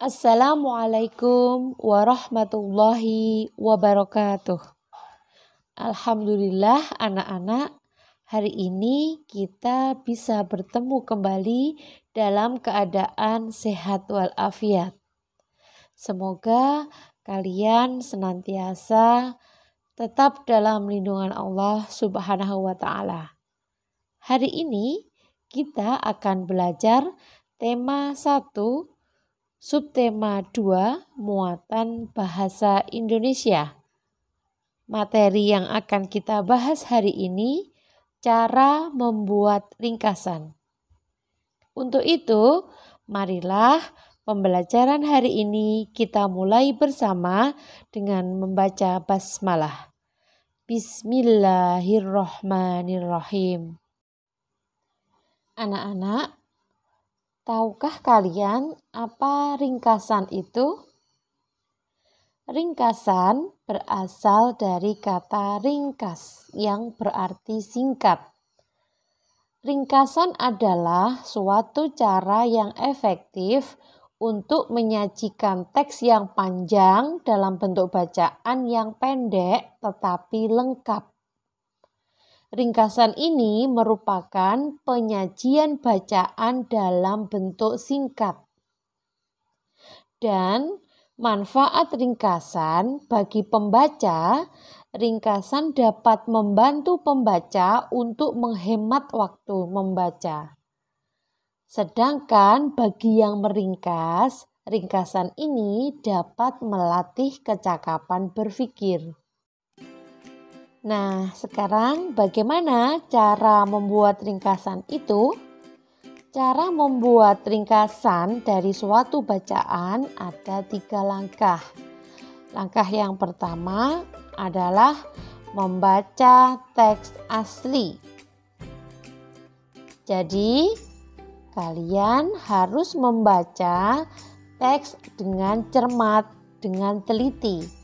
Assalamualaikum warahmatullahi wabarakatuh. Alhamdulillah anak-anak, hari ini kita bisa bertemu kembali dalam keadaan sehat walafiat. Semoga kalian senantiasa tetap dalam lindungan Allah Subhanahu wa Ta'ala. Hari ini kita akan belajar tema 1, subtema 2, muatan bahasa Indonesia. Materi yang akan kita bahas hari ini, cara membuat ringkasan. Untuk itu, marilah pembelajaran hari ini kita mulai bersama dengan membaca basmalah. Bismillahirrahmanirrahim. Anak-anak, tahukah kalian apa ringkasan itu? Ringkasan berasal dari kata ringkas yang berarti singkat. Ringkasan adalah suatu cara yang efektif untuk menyajikan teks yang panjang dalam bentuk bacaan yang pendek tetapi lengkap. Ringkasan ini merupakan penyajian bacaan dalam bentuk singkat. Dan manfaat ringkasan bagi pembaca, ringkasan dapat membantu pembaca untuk menghemat waktu membaca. Sedangkan bagi yang meringkas, ringkasan ini dapat melatih kecakapan berpikir. Nah, sekarang bagaimana cara membuat ringkasan itu? Cara membuat ringkasan dari suatu bacaan ada 3 langkah. Langkah yang pertama adalah membaca teks asli. Jadi, kalian harus membaca teks dengan cermat, dengan teliti.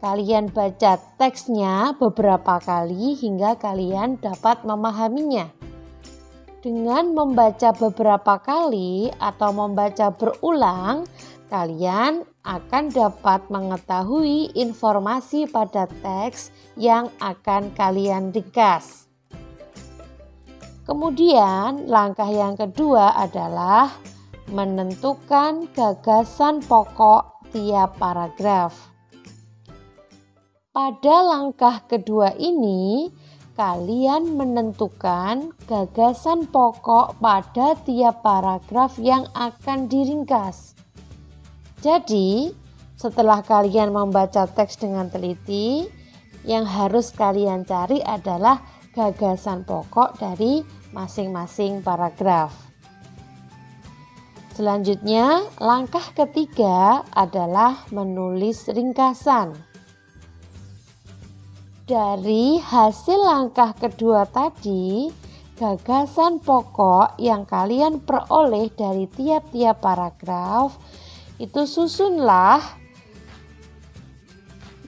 Kalian baca teksnya beberapa kali hingga kalian dapat memahaminya. Dengan membaca beberapa kali atau membaca berulang, kalian akan dapat mengetahui informasi pada teks yang akan kalian ringkas. Kemudian, langkah yang kedua adalah menentukan gagasan pokok tiap paragraf. Pada langkah kedua ini, kalian menentukan gagasan pokok pada tiap paragraf yang akan diringkas. Jadi, setelah kalian membaca teks dengan teliti, yang harus kalian cari adalah gagasan pokok dari masing-masing paragraf. Selanjutnya, langkah ketiga adalah menulis ringkasan. Dari hasil langkah kedua tadi, gagasan pokok yang kalian peroleh dari tiap-tiap paragraf itu susunlah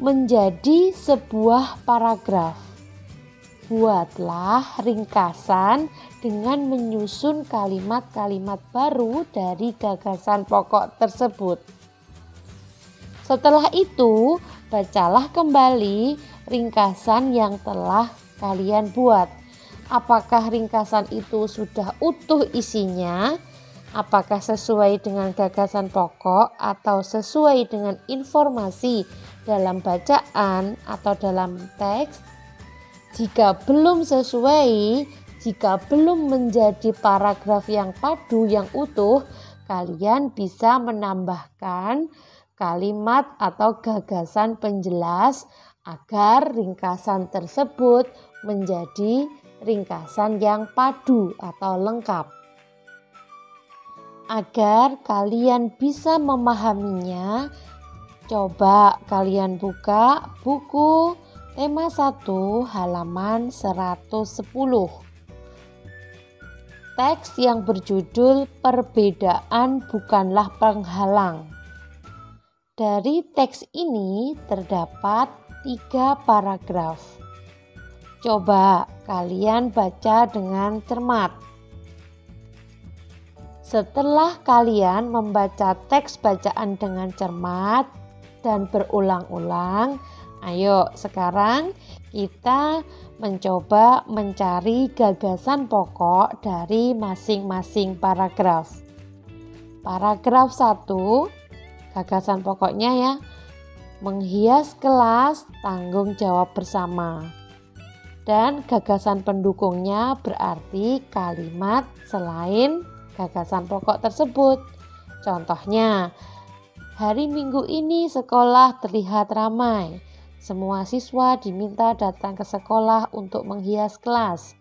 menjadi sebuah paragraf. Buatlah ringkasan dengan menyusun kalimat-kalimat baru dari gagasan pokok tersebut. Setelah itu, bacalah kembali ringkasan yang telah kalian buat. Apakah ringkasan itu sudah utuh isinya? Apakah sesuai dengan gagasan pokok atau sesuai dengan informasi dalam bacaan atau dalam teks? Jika belum sesuai, jika belum menjadi paragraf yang padu, yang utuh, kalian bisa menambahkan kalimat atau gagasan penjelas agar ringkasan tersebut menjadi ringkasan yang padu atau lengkap. Agar kalian bisa memahaminya, coba kalian buka buku tema 1 halaman 110. Teks yang berjudul Perbedaan Bukanlah Penghalang. Dari teks ini terdapat 3 paragraf. Coba kalian baca dengan cermat. Setelah kalian membaca teks bacaan dengan cermat dan berulang-ulang, ayo sekarang kita mencoba mencari gagasan pokok dari masing-masing paragraf. Paragraf 1, gagasan pokoknya ya, menghias kelas tanggung jawab bersama. Dan gagasan pendukungnya berarti kalimat selain gagasan pokok tersebut. Contohnya, hari Minggu ini sekolah terlihat ramai. Semua siswa diminta datang ke sekolah untuk menghias kelas.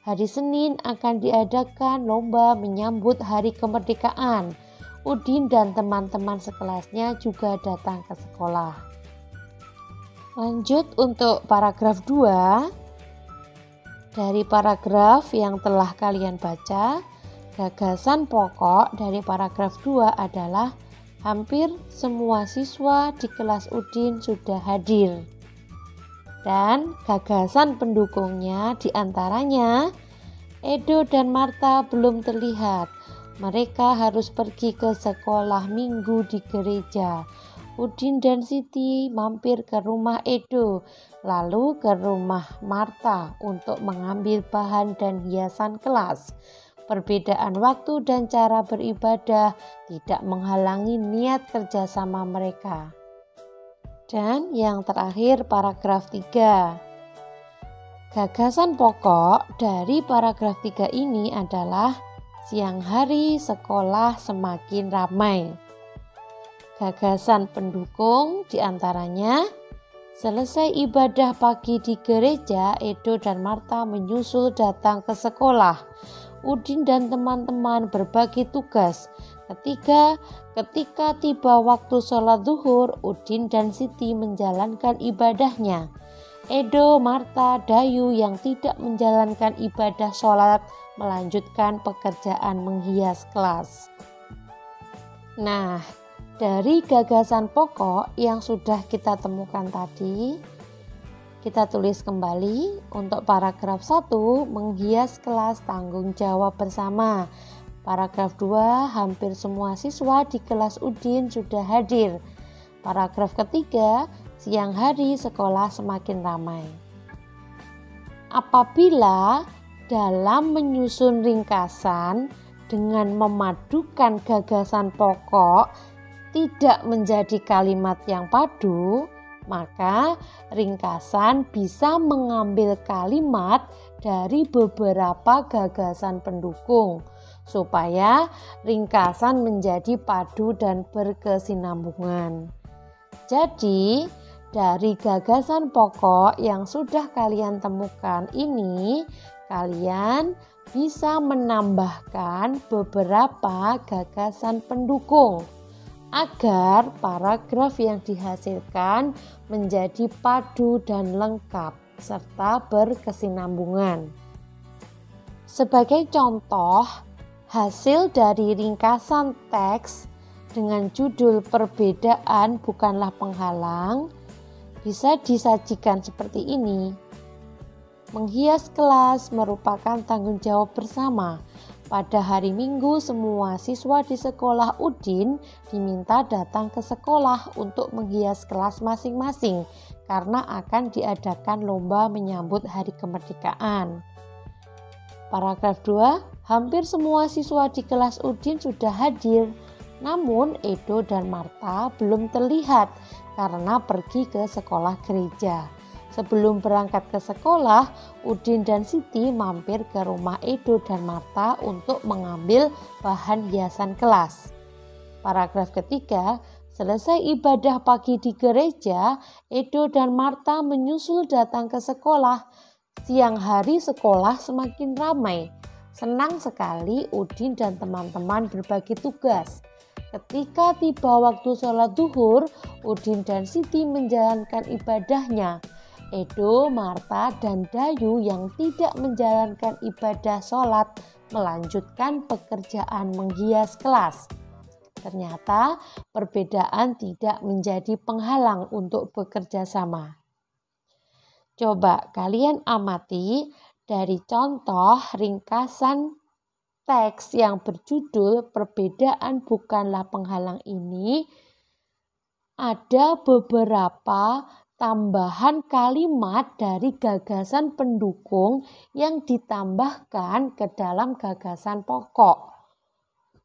Hari Senin akan diadakan lomba menyambut hari kemerdekaan. Udin dan teman-teman sekelasnya juga datang ke sekolah. Lanjut untuk paragraf 2. Dari paragraf yang telah kalian baca, gagasan pokok dari paragraf 2 adalah hampir semua siswa di kelas Udin sudah hadir. Dan gagasan pendukungnya diantaranya, Edo dan Marta belum terlihat. Mereka harus pergi ke sekolah minggu di gereja. Udin dan Siti mampir ke rumah Edo, lalu ke rumah Marta untuk mengambil bahan dan hiasan kelas. Perbedaan waktu dan cara beribadah tidak menghalangi niat kerjasama mereka. Dan yang terakhir paragraf 3. Gagasan pokok dari paragraf 3 ini adalah siang hari sekolah semakin ramai. Gagasan pendukung diantaranya, selesai ibadah pagi di gereja, Edo dan Marta menyusul datang ke sekolah. Udin dan teman-teman berbagi tugas. Ketika tiba waktu sholat zuhur, Udin dan Siti menjalankan ibadahnya. Edo, Marta, Dayu yang tidak menjalankan ibadah sholat melanjutkan pekerjaan menghias kelas. Nah, dari gagasan pokok yang sudah kita temukan tadi, kita tulis kembali untuk paragraf 1, menghias kelas tanggung jawab bersama. Paragraf 2, hampir semua siswa di kelas Udin sudah hadir. Paragraf ketiga, siang hari sekolah semakin ramai. Apabila dalam menyusun ringkasan dengan memadukan gagasan pokok tidak menjadi kalimat yang padu, maka ringkasan bisa mengambil kalimat dari beberapa gagasan pendukung supaya ringkasan menjadi padu dan berkesinambungan. Jadi, dari gagasan pokok yang sudah kalian temukan ini, kalian bisa menambahkan beberapa gagasan pendukung agar paragraf yang dihasilkan menjadi padu dan lengkap serta berkesinambungan. Sebagai contoh, hasil dari ringkasan teks dengan judul "Perbedaan Bukanlah Penghalang" bisa disajikan seperti ini. Menghias kelas merupakan tanggung jawab bersama. Pada hari Minggu, semua siswa di sekolah Udin diminta datang ke sekolah untuk menghias kelas masing-masing karena akan diadakan lomba menyambut hari kemerdekaan. Paragraf 2, hampir semua siswa di kelas Udin sudah hadir, namun Edo dan Marta belum terlihat karena pergi ke sekolah gereja. Sebelum berangkat ke sekolah, Udin dan Siti mampir ke rumah Edo dan Marta untuk mengambil bahan hiasan kelas. Paragraf ketiga, selesai ibadah pagi di gereja, Edo dan Marta menyusul datang ke sekolah. Siang hari sekolah semakin ramai. Senang sekali Udin dan teman-teman berbagi tugas. Ketika tiba waktu sholat zuhur, Udin dan Siti menjalankan ibadahnya. Edo, Marta, dan Dayu yang tidak menjalankan ibadah sholat melanjutkan pekerjaan menghias kelas. Ternyata perbedaan tidak menjadi penghalang untuk bekerja sama. Coba kalian amati dari contoh ringkasan teks yang berjudul "Perbedaan Bukanlah Penghalang" ini ada beberapa tambahan kalimat dari gagasan pendukung yang ditambahkan ke dalam gagasan pokok.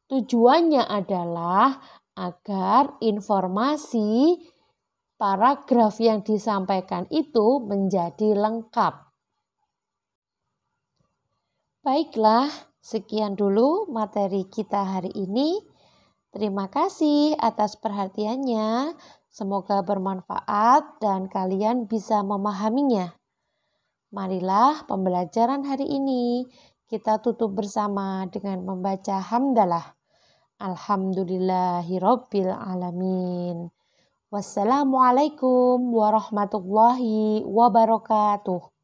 Tujuannya adalah agar informasi paragraf yang disampaikan itu menjadi lengkap. Baiklah, sekian dulu materi kita hari ini. Terima kasih atas perhatiannya. Semoga bermanfaat dan kalian bisa memahaminya. Marilah pembelajaran hari ini kita tutup bersama dengan membaca hamdalah. Alhamdulillahirabbil alamin. Wassalamualaikum warahmatullahi wabarakatuh.